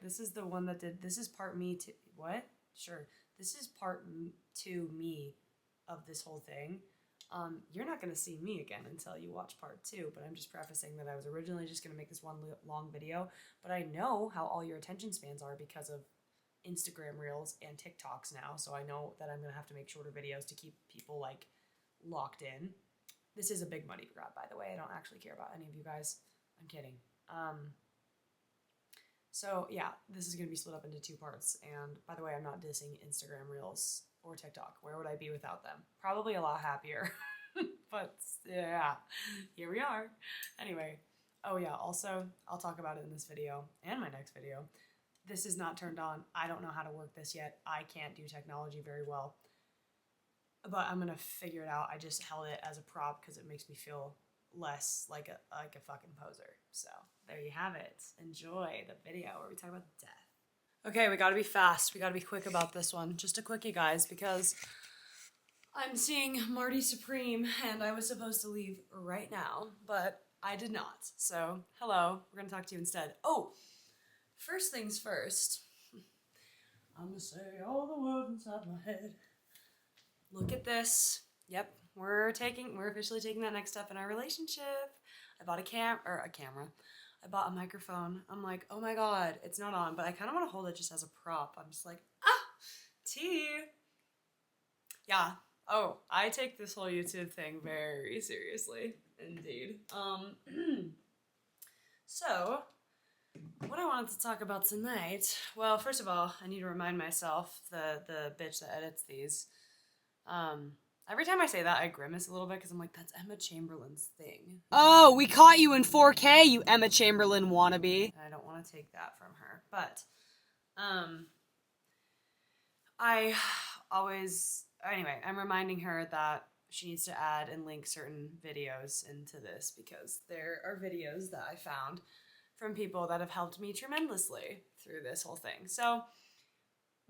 this is the one that did, this is part me to, what? Sure. This is part 2 me of this whole thing. You're not going to see me again until you watch part 2, but I'm just prefacing that I was originally just going to make this one long video, but I know how all your attention spans are because of Instagram Reels and TikToks now, so I know that I'm going to have to make shorter videos to keep people, like, locked in. This is a big money grab, by the way. I don't actually care about any of you guys. I'm kidding. So, yeah, this is going to be split up into 2 parts, and by the way, I'm not dissing Instagram Reels or TikTok. Where would I be without them? Probably a lot happier. But, yeah, here we are. Anyway, oh yeah, also, I'll talk about it in this video and my next video. This is not turned on. I don't know how to work this yet. I can't do technology very well. But I'm gonna figure it out. I just held it as a prop because it makes me feel less like a fucking poser. So there you have it. Enjoy the video where we talk about death. Okay, we gotta be fast. We gotta be quick about this one. Just a quickie, guys, because I'm seeing Marty Supreme and I was supposed to leave right now, but I did not. So, hello. We're gonna talk to you instead. Oh! First things first, I'm gonna say all the words inside my head. Look at this. Yep, we're officially taking that next step in our relationship. I bought a camera. I bought a microphone. I'm like, oh my god, it's not on, but I kind of want to hold it just as a prop. I'm just like, tea. Yeah. Oh, I take this whole YouTube thing very seriously, indeed. So, what I wanted to talk about tonight, well, first of all, I need to remind myself, the bitch that edits these, every time I say that, I grimace a little bit, because I'm like, that's Emma Chamberlain's thing. Oh, we caught you in 4K, you Emma Chamberlain wannabe. I don't want to take that from her, but, anyway, I'm reminding her that she needs to add and link certain videos into this, because there are videos that I found from people that have helped me tremendously through this whole thing. So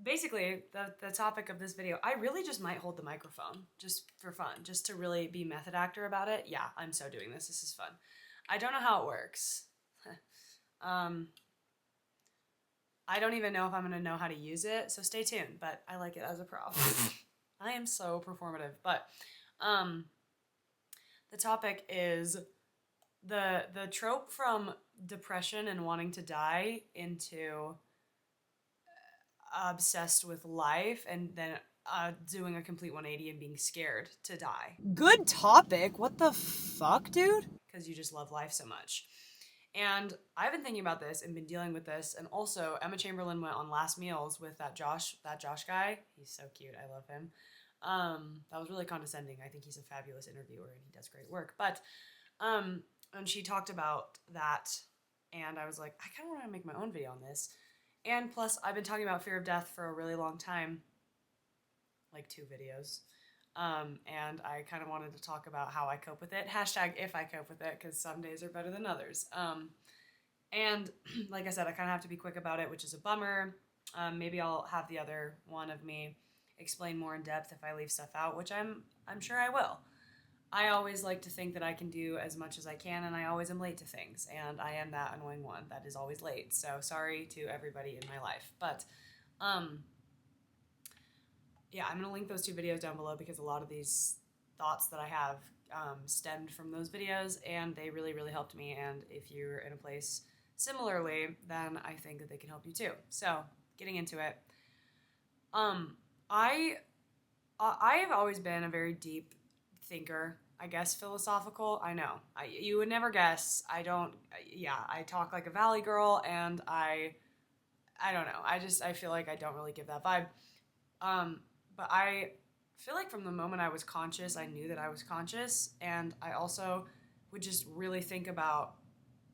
basically, the topic of this video, I really just might hold the microphone just for fun, just to really be method actor about it. Yeah, I'm so doing this. This is fun. I don't know how it works. I don't even know if I'm going to know how to use it, so stay tuned, but I like it as a prop. I am so performative, but the topic is the trope from depression and wanting to die into obsessed with life and then doing a complete 180 and being scared to die. Good topic. What the fuck, dude? Because you just love life so much. And I've been thinking about this and been dealing with this, and also Emma Chamberlain went on Last Meals with that Josh guy. He's so cute. I love him. That was really condescending. I think he's a fabulous interviewer and he does great work. But and she talked about that, and I was like, I kind of want to make my own video on this. And plus, I've been talking about fear of death for a really long time, like 2 videos. And I kind of wanted to talk about how I cope with it. Hashtag if I cope with it, because some days are better than others. And like I said, I kind of have to be quick about it, which is a bummer. Maybe I'll have the other one of me explain more in depth if I leave stuff out, which I'm sure I will. I always like to think that I can do as much as I can, and I always am late to things, and I am that annoying one that is always late, so sorry to everybody in my life. But, yeah, I'm going to link those 2 videos down below, because a lot of these thoughts that I have stemmed from those videos, and they really, really helped me, and if you're in a place similarly, then I think that they can help you too. So, getting into it, I have always been a very deep thinker, I guess, philosophical. I know. You would never guess. I talk like a valley girl, and I don't know. I feel like I don't really give that vibe. But I feel like from the moment I was conscious, I knew that I was conscious, and I also would just really think about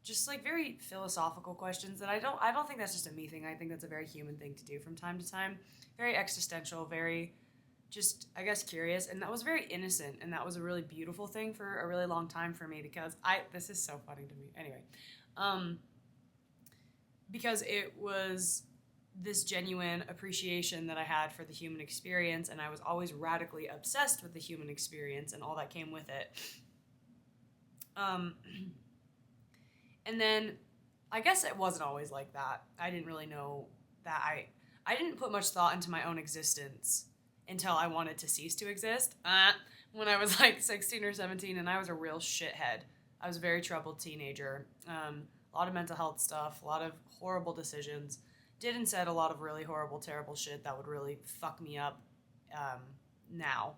just like very philosophical questions that I don't think that's just a me thing. I think that's a very human thing to do from time to time. Very existential, very just, I guess, curious, and that was very innocent, and that was a really beautiful thing for a really long time for me, because this is so funny to me. Anyway, because it was this genuine appreciation that I had for the human experience, and I was always radically obsessed with the human experience and all that came with it. And then I guess it wasn't always like that. I didn't really know that I didn't put much thought into my own existence until I wanted to cease to exist. When I was like 16 or 17, and I was a real shithead. I was a very troubled teenager. A lot of mental health stuff, a lot of horrible decisions. Did and said a lot of really horrible, terrible shit that would really fuck me up now.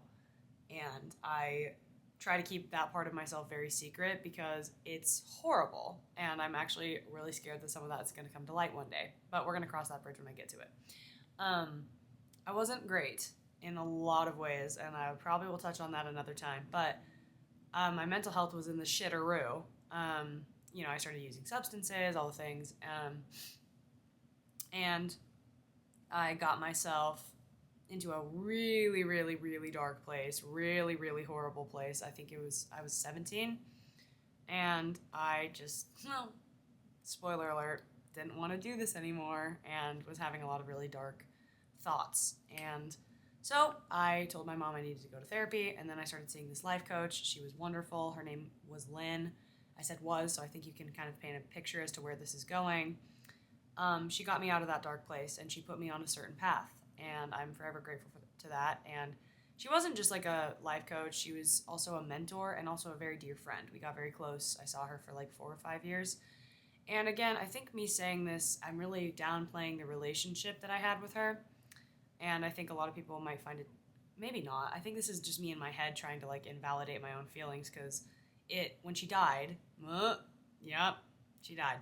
And I try to keep that part of myself very secret because it's horrible. And I'm actually really scared that some of that's going to come to light one day. But we're going to cross that bridge when I get to it. I wasn't great in a lot of ways, and I probably will touch on that another time. But my mental health was in the shitteroo. I started using substances, all the things. And I got myself into a really, really, really dark place, really, really horrible place. I think I was 17, and I just, spoiler alert, didn't want to do this anymore, and was having a lot of really dark thoughts. And so I told my mom I needed to go to therapy, and then I started seeing this life coach. She was wonderful. Her name was Lynn. I said was, so I think you can kind of paint a picture as to where this is going. She got me out of that dark place, and she put me on a certain path, and I'm forever grateful to that. And she wasn't just like a life coach. She was also a mentor and also a very dear friend. We got very close. I saw her for like 4 or 5 years. And again, I think me saying this, I'm really downplaying the relationship that I had with her. And I think a lot of people might find it, maybe not. I think this is just me in my head trying to like invalidate my own feelings, because when she died, she died.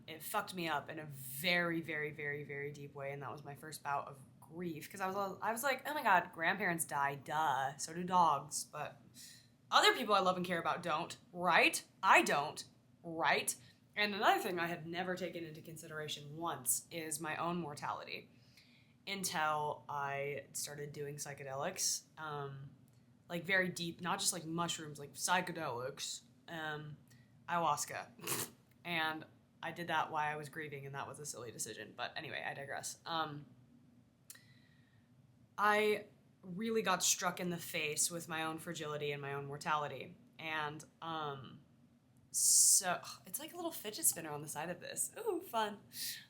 It fucked me up in a very, very, very, very deep way, and that was my first bout of grief, because I was like, oh my god, grandparents die, duh, so do dogs, but other people I love and care about don't, right? I don't, right? And another thing I had never taken into consideration once is my own mortality, until I started doing psychedelics, like very deep, not just like mushrooms, like psychedelics, ayahuasca, and I did that while I was grieving, and that was a silly decision. But anyway, I digress. I really got struck in the face with my own fragility and my own mortality. And so it's like a little fidget spinner on the side of this. Ooh, fun.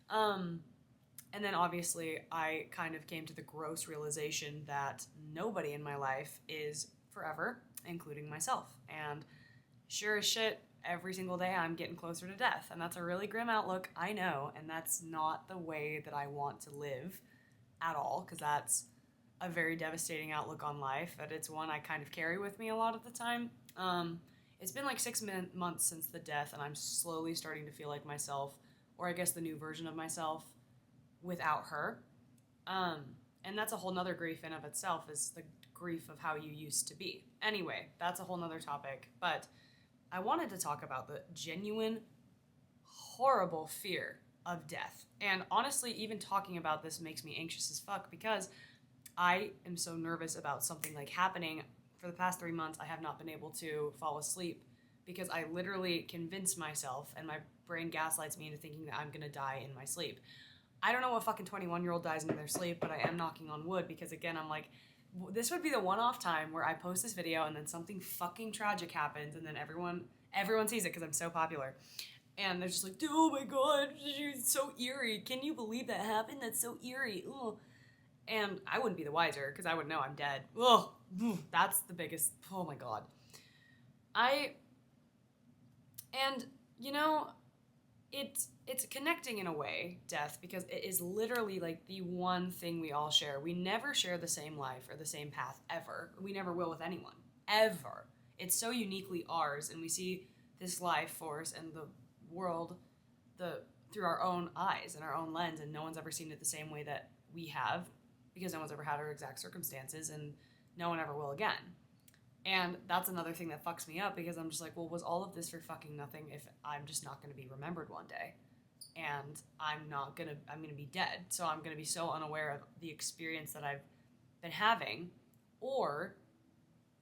And then obviously I kind of came to the gross realization that nobody in my life is forever, including myself. And sure as shit, every single day I'm getting closer to death. And that's a really grim outlook, I know. And that's not the way that I want to live at all, because that's a very devastating outlook on life. But it's one I kind of carry with me a lot of the time. It's been like 6 months since the death, and I'm slowly starting to feel like myself, or I guess the new version of myself, without her. And that's a whole nother grief in of itself, is the grief of how you used to be. Anyway, that's a whole nother topic. But I wanted to talk about the genuine, horrible fear of death. And honestly, even talking about this makes me anxious as fuck, because I am so nervous about something like happening. For the past 3 months, I have not been able to fall asleep because I literally convince myself, and my brain gaslights me into thinking that I'm gonna die in my sleep. I don't know what fucking 21-year-old dies in their sleep, but I am knocking on wood, because again, I'm like, this would be the one-off time where I post this video and then something fucking tragic happens, and then everyone sees it because I'm so popular. And they're just like, oh my god, it's so eerie. Can you believe that happened? That's so eerie. Ugh. And I wouldn't be the wiser, because I would know I'm dead. Ugh. That's the biggest, oh my god. It's connecting in a way, death, because it is literally like the one thing we all share. We never share the same life or the same path, ever. We never will with anyone, ever. It's so uniquely ours, and we see this life force and the world through our own eyes and our own lens, and no one's ever seen it the same way that we have, because no one's ever had our exact circumstances, and no one ever will again. And that's another thing that fucks me up, because I'm just like, well, was all of this for fucking nothing if I'm just not going to be remembered one day? And I'm going to be dead. So I'm going to be so unaware of the experience that I've been having. Or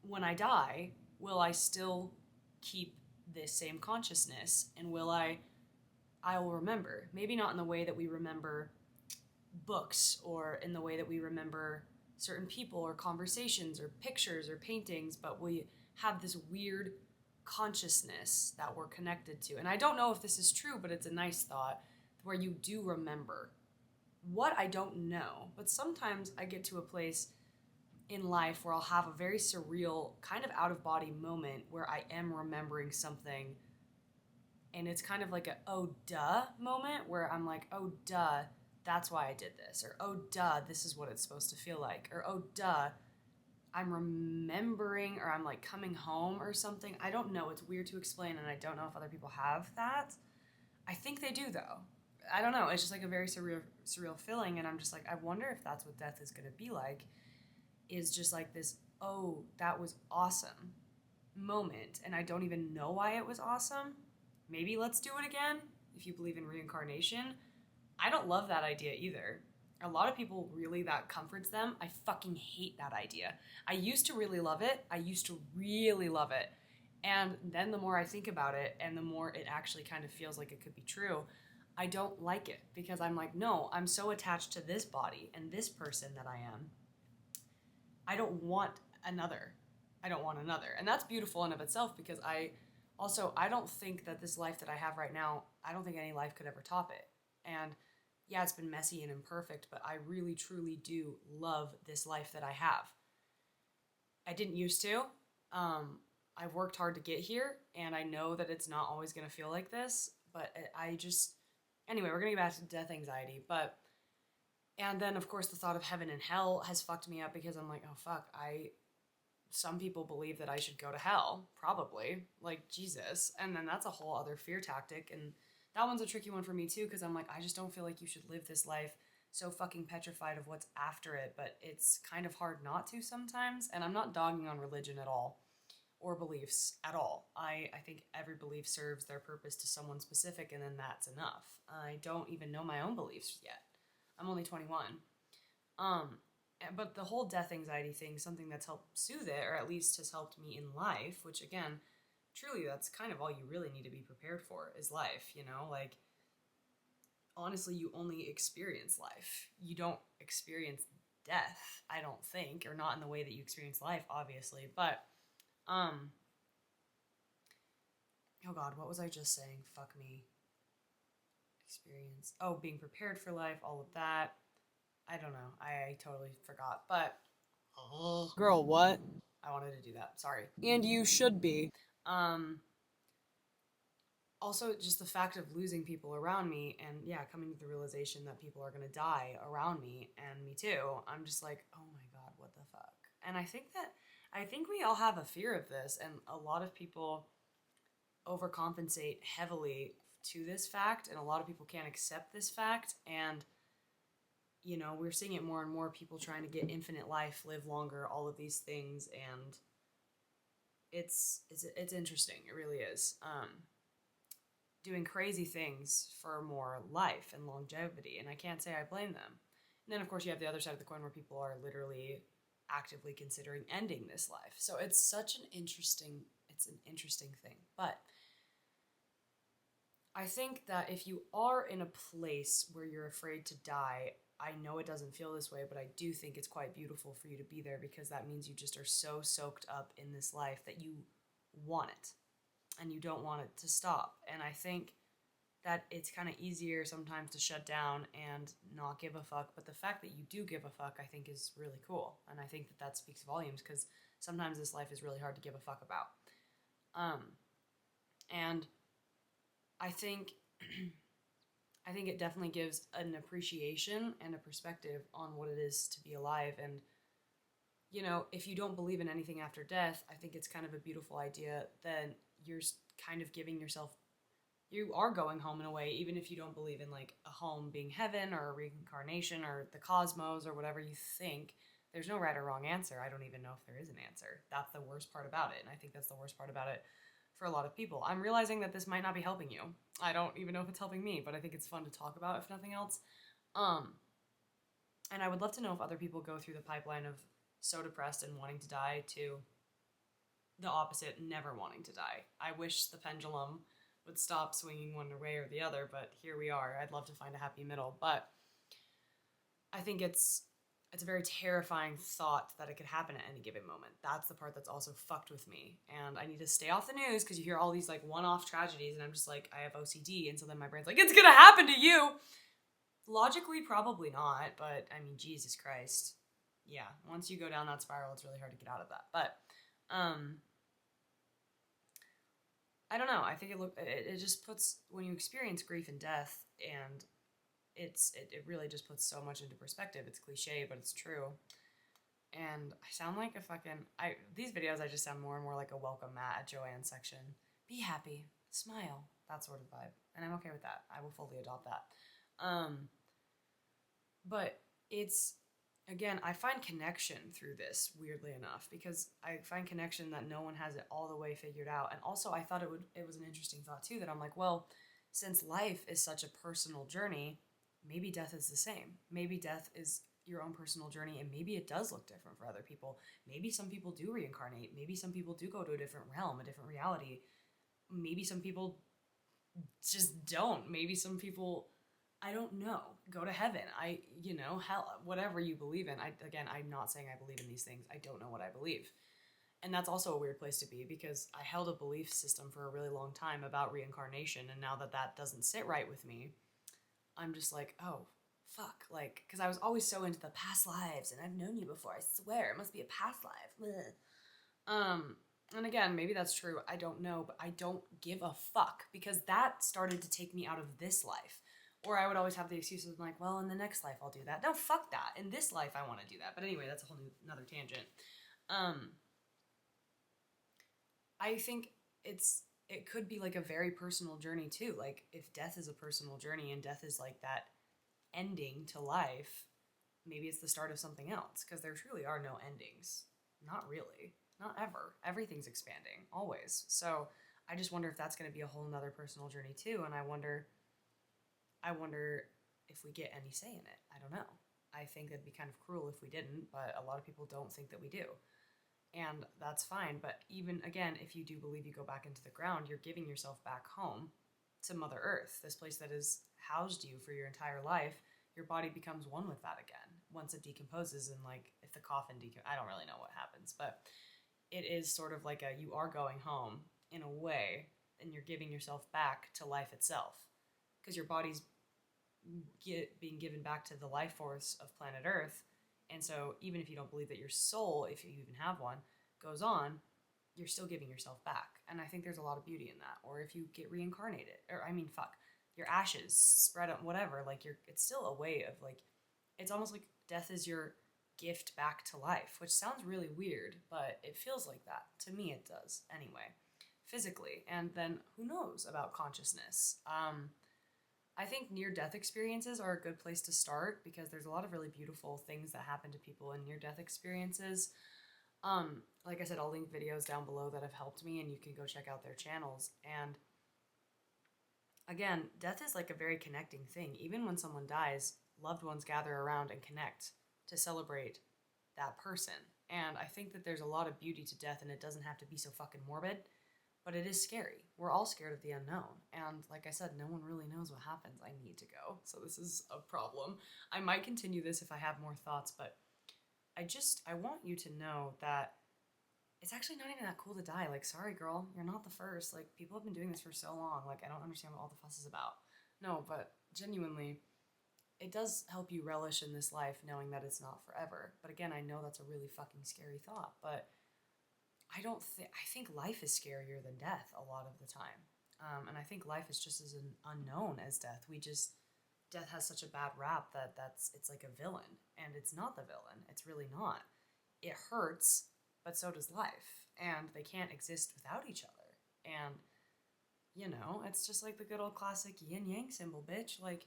when I die, will I still keep this same consciousness? And I will remember. Maybe not in the way that we remember books, or in the way that we remember certain people or conversations or pictures or paintings, but we have this weird consciousness that we're connected to. And I don't know if this is true, but it's a nice thought where you do remember. What, I don't know, but sometimes I get to a place in life where I'll have a very surreal, kind of out of body moment where I am remembering something, and it's kind of like a oh duh moment where I'm like, oh duh, that's why I did this, or oh duh, this is what it's supposed to feel like, or oh duh, I'm remembering, or I'm like coming home or something. I don't know. It's weird to explain, and I don't know if other people have that. I think they do, though. I don't know. It's just like a very surreal feeling, and I'm just like, I wonder if that's what death is going to be like. Is just like this, oh, that was awesome moment, and I don't even know why it was awesome. Maybe let's do it again, if you believe in reincarnation. I don't love that idea either. A lot of people really, that comforts them. I fucking hate that idea. I used to really love it. And then the more I think about it and the more it actually kind of feels like it could be true, I don't like it because I'm like, no, I'm so attached to this body and this person that I am. I don't want another. And that's beautiful in of itself because I don't think that this life that I have right now, I don't think any life could ever top it. And yeah, it's been messy and imperfect, but I really, truly do love this life that I have. I didn't used to. I've worked hard to get here, and I know that it's not always going to feel like this, but anyway, we're going to get back to death anxiety, and then, of course, the thought of heaven and hell has fucked me up because I'm like, oh, fuck, some people believe that I should go to hell, probably, like, Jesus, and then that's a whole other fear tactic, and that one's a tricky one for me too, because I'm like, I just don't feel like you should live this life so fucking petrified of what's after it, but it's kind of hard not to sometimes, and I'm not dogging on religion at all, or beliefs at all. I think every belief serves their purpose to someone specific, and then that's enough. I don't even know my own beliefs yet. I'm only 21. But the whole death anxiety thing, something that's helped soothe it, or at least has helped me in life, which again, truly, that's kind of all you really need to be prepared for is life, like, honestly, you only experience life. You don't experience death, I don't think, or not in the way that you experience life, obviously, but, oh god, what was I just saying? Fuck me. Experience. Oh, being prepared for life, all of that. I don't know. I totally forgot, but, girl, what? I wanted to do that, sorry. And you should be. Also, just the fact of losing people around me and, yeah, coming to the realization that people are going to die around me and me too, I'm just like, oh my god, what the fuck? And I think we all have a fear of this, and a lot of people overcompensate heavily to this fact, and a lot of people can't accept this fact, and, we're seeing it more and more, people trying to get infinite life, live longer, all of these things, and it's interesting, it really is. Doing crazy things for more life and longevity, and I can't say I blame them. And then, of course, you have the other side of the coin where people are literally actively considering ending this life. So it's an interesting thing. But I think that if you are in a place where you're afraid to die, I know it doesn't feel this way, but I do think it's quite beautiful for you to be there, because that means you just are so soaked up in this life that you want it. And you don't want it to stop. And I think that it's kind of easier sometimes to shut down and not give a fuck. But the fact that you do give a fuck, I think, is really cool. And I think that speaks volumes, because sometimes this life is really hard to give a fuck about. And I think it definitely gives an appreciation and a perspective on what it is to be alive. And, if you don't believe in anything after death, I think it's kind of a beautiful idea. Then you're kind of giving yourself, you are going home in a way, even if you don't believe in like a home being heaven or a reincarnation or the cosmos or whatever you think. There's no right or wrong answer. I don't even know if there is an answer. That's the worst part about it. And I think that's the worst part about it for a lot of people. I'm realizing that this might not be helping you. I don't even know if it's helping me, but I think it's fun to talk about, if nothing else. And I would love to know if other people go through the pipeline of so depressed and wanting to die to the opposite, never wanting to die. I wish the pendulum would stop swinging one way or the other, but here we are. I'd love to find a happy middle, but I think it's it's a very terrifying thought that it could happen at any given moment. That's the part that's also fucked with me. And I need to stay off the news because you hear all these like one-off tragedies and I'm just like, I have OCD. And so then my brain's like, it's going to happen to you. Logically, probably not. But I mean, Jesus Christ. Yeah. Once you go down that spiral, it's really hard to get out of that. But, I don't know. I think it just puts, when you experience grief and death, and it really just puts so much into perspective. It's cliche, but it's true. And I sound like a fucking, these videos, I just sound more and more like a welcome mat at Joanne's section. Be happy, smile, that sort of vibe. And I'm okay with that. I will fully adopt that. But it's, again, I find connection through this, weirdly enough, because I find connection that no one has it all the way figured out. And also I thought it was an interesting thought too, that I'm like, well, since life is such a personal journey, maybe death is the same. Maybe death is your own personal journey, and maybe it does look different for other people. Maybe some people do reincarnate. Maybe some people do go to a different realm, a different reality. Maybe some people just don't. Maybe some people, I don't know, go to heaven. Hell, whatever you believe in. I'm not saying I believe in these things. I don't know what I believe. And that's also a weird place to be, because I held a belief system for a really long time about reincarnation, and now that doesn't sit right with me, I'm just like, oh, fuck. Like, because I was always so into the past lives, and I've known you before, I swear, it must be a past life. And again, maybe that's true, I don't know, but I don't give a fuck, because that started to take me out of this life. Or I would always have the excuses of like, well, in the next life I'll do that. No, fuck that. In this life I want to do that. But anyway, that's a whole another tangent. I think it could be like a very personal journey too. Like, if death is a personal journey and death is like that ending to life, maybe it's the start of something else, because there truly are no endings. Not really. Not ever. Everything's expanding, always. So I just wonder if that's going to be a whole nother personal journey too, and I wonder if we get any say in it. I don't know. I think it'd be kind of cruel if we didn't, but a lot of people don't think that we do. And that's fine, but even, again, if you do believe you go back into the ground, you're giving yourself back home to Mother Earth, this place that has housed you for your entire life. Your body becomes one with that again once it decomposes, and like, if the coffin I don't really know what happens, but it is sort of like you are going home in a way, and you're giving yourself back to life itself, because your body's being given back to the life force of planet Earth. And so even if you don't believe that your soul, if you even have one, goes on, you're still giving yourself back. And I think there's a lot of beauty in that. Or if you get reincarnated, your ashes spread up, whatever, like it's still a way of like, it's almost like death is your gift back to life, which sounds really weird, but it feels like that. To me, it does anyway, physically. And then who knows about consciousness? I think near-death experiences are a good place to start, because there's a lot of really beautiful things that happen to people in near-death experiences. Like I said, I'll link videos down below that have helped me, and you can go check out their channels. And again, death is like a very connecting thing. Even when someone dies, loved ones gather around and connect to celebrate that person. And I think that there's a lot of beauty to death, and it doesn't have to be so fucking morbid. But it is scary. We're all scared of the unknown. And like I said, no one really knows what happens. I need to go. So this is a problem. I might continue this if I have more thoughts, but I want you to know that it's actually not even that cool to die. Like, sorry, girl, you're not the first. Like, people have been doing this for so long. Like, I don't understand what all the fuss is about. No, but genuinely, it does help you relish in this life knowing that it's not forever. But again, I know that's a really fucking scary thought, but I think life is scarier than death a lot of the time. And I think life is just as unknown as death. Death has such a bad rap that it's like a villain, and it's not the villain. It's really not. It hurts, but so does life, and they can't exist without each other. And, it's just like the good old classic yin yang symbol, bitch. Like,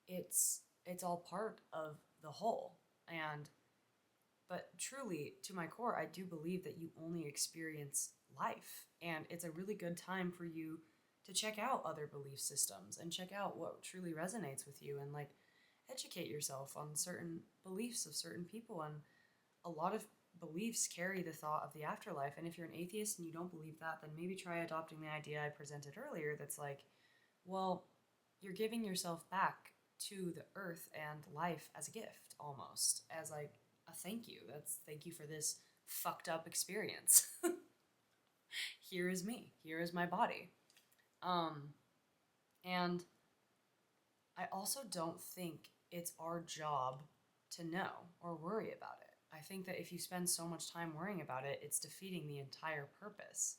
it's all part of the whole. But truly, to my core, I do believe that you only experience life. And it's a really good time for you to check out other belief systems and check out what truly resonates with you, and like, educate yourself on certain beliefs of certain people. And a lot of beliefs carry the thought of the afterlife. And if you're an atheist and you don't believe that, then maybe try adopting the idea I presented earlier that's like, well, you're giving yourself back to the earth and life as a gift, almost, as like a thank you. Thank you for this fucked up experience. Here is me. Here is my body. And I also don't think it's our job to know or worry about it. I think that if you spend so much time worrying about it, it's defeating the entire purpose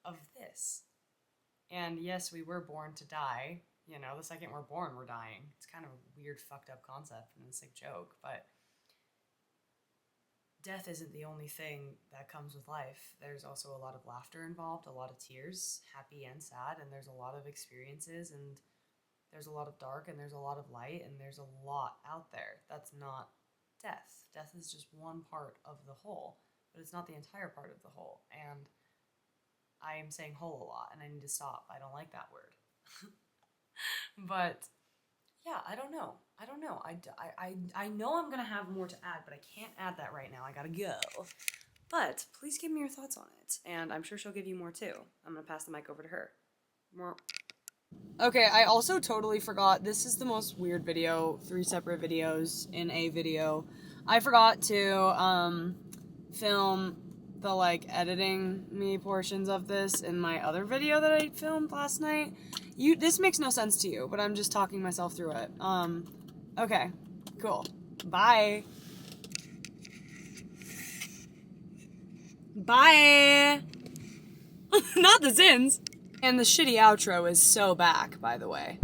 of this. And yes, we were born to die. You know, the second we're born, we're dying. It's kind of a weird, fucked up concept and a sick joke, but death isn't the only thing that comes with life. There's also a lot of laughter involved, a lot of tears, happy and sad, and there's a lot of experiences, and there's a lot of dark, and there's a lot of light, and there's a lot out there. That's not death. Death is just one part of the whole, but it's not the entire part of the whole. And I am saying whole a lot, and I need to stop. I don't like that word. But yeah, I don't know. I know I'm going to have more to add, but I can't add that right now. I got to go. But please give me your thoughts on it, and I'm sure she'll give you more too. I'm going to pass the mic over to her. More. Okay, I also totally forgot. This is the most weird video. 3 separate videos in a video. I forgot to film the like editing me portions of this in my other video that I filmed last night. This makes no sense to you, but I'm just talking myself through it. Okay, cool. Bye. Bye. Not the Zins. And the shitty outro is so back, by the way.